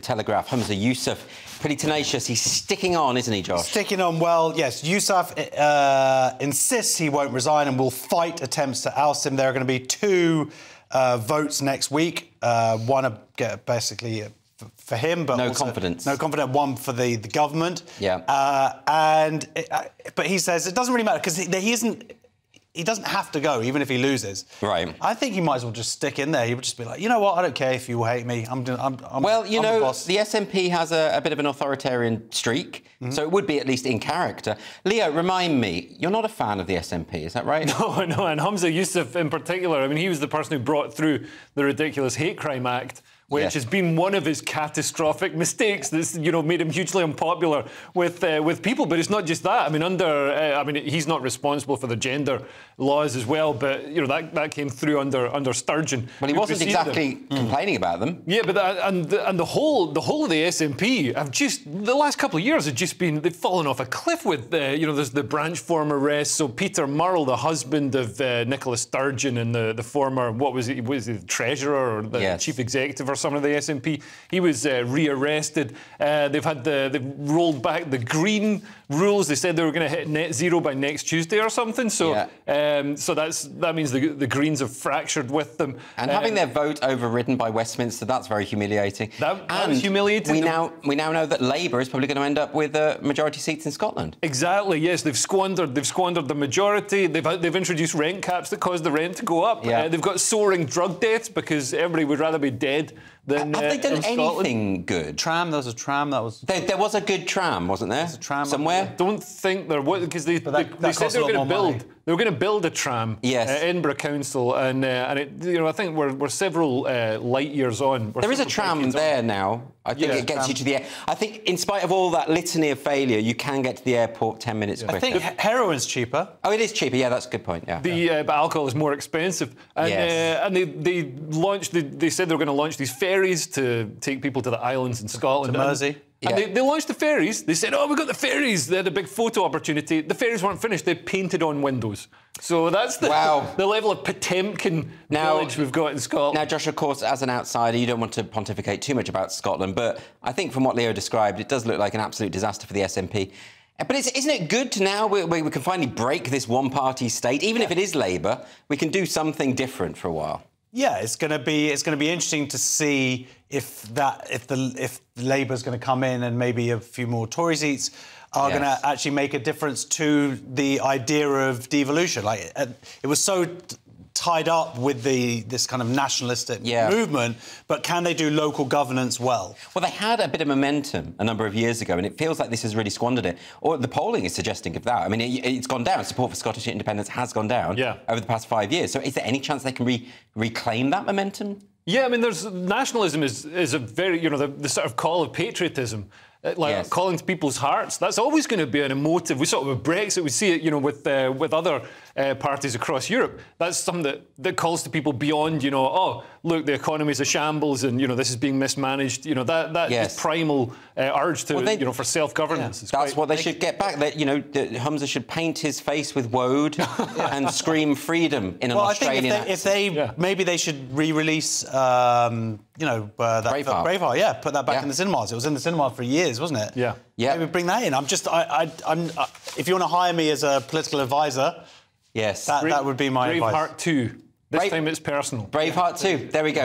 Telegraph. Humza Yousaf, pretty tenacious. He's sticking on, isn't he, Josh? Sticking on well, yes. Yousaf insists he won't resign and will fight attempts to oust him. There are going to be two votes next week. One basically for him, but no confidence. No confidence. One for the government. Yeah. But he says it doesn't really matter because he doesn't have to go, even if he loses. Right. I think he might as well just stick in there. He would just be like, you know what, I don't care if you hate me. Well, you know, the SNP has a bit of an authoritarian streak, so it would be at least in character. Leo, remind me, you're not a fan of the SNP, is that right? No, and Humza Yousaf in particular, I mean, he was the person who brought through the ridiculous Hate Crime Act, which has been one of his catastrophic mistakes that's, you know, made him hugely unpopular with people. But it's not just that. I mean, he's not responsible for the gender laws as well, but, you know, that came through under Sturgeon. Well, he wasn't exactly complaining about them. Yeah, but the whole of the SNP have just, the last couple of years have just been, they've fallen off a cliff with, you know, there's the branch form arrests. So Peter Murrell, the husband of Nicola Sturgeon and the former, was he the treasurer or the chief executive or something of the SNP, he was rearrested. They've rolled back the green rules. They said they were going to hit net zero by next Tuesday or something. So, so that means the Greens have fractured with them. And having their vote overridden by Westminster, that's very humiliating. That was humiliating. We now know that Labour is probably going to end up with majority seats in Scotland. Exactly. Yes, they've squandered the majority. They've introduced rent caps that caused the rent to go up. They've got soaring drug deaths because everybody would rather be dead than have they done Scotland. Anything good? There was a tram that was... There was a good tram, wasn't there? There's a tram somewhere? I don't think there was, because they said they were going to build a tram at Edinburgh Council, and it, you know, I think we're several light years on. There is a tram there now. I think it gets you to the air. I think, in spite of all that litany of failure, you can get to the airport 10 minutes quicker. I think heroin's cheaper. Oh, it is cheaper. Yeah, that's a good point. Yeah. But alcohol is more expensive. And, and they said they were going to launch these ferries to take people to the islands in Scotland. To Mersey. And they launched the ferries. They said, oh, we've got the ferries. They had a big photo opportunity. The ferries weren't finished. They painted on windows. So that's the level of Potemkin knowledge we've got in Scotland. Now, Josh, of course, as an outsider, you don't want to pontificate too much about Scotland, but I think from what Leo described, it does look like an absolute disaster for the SNP. But isn't it good to now we can finally break this one-party state? Even if it is Labour, we can do something different for a while. Yeah, it's going to be interesting to see if Labour's going to come in and maybe a few more Tory seats are going to actually make a difference to the idea of devolution. Like it was so tied up with this kind of nationalistic movement, but can they do local governance well? Well, they had a bit of momentum a number of years ago, and it feels like this has really squandered it. Or the polling is suggesting of that. I mean, it's gone down. Support for Scottish independence has gone down over the past 5 years. So is there any chance they can reclaim that momentum? Yeah, I mean, nationalism is a very, you know, the sort of call of patriotism. Like calling to people's hearts, that's always going to be an emotive. We saw it with Brexit. We see it, you know, with other parties across Europe. That's something that calls to people beyond, you know, oh, look, the economy's a shambles, and you know this is being mismanaged. You know that is primal urge to, you know, for self-governance. That's what they should get back. That, you know, Humza should paint his face with woad and scream freedom in an Australian accent. Maybe they should re-release, you know, that Braveheart. Yeah, put that back in the cinemas. It was in the cinema for years, wasn't it? Yeah. Maybe bring that in. If you want to hire me as a political advisor, that would be my advice. Braveheart 2. This time it's personal. Braveheart 2. There we go.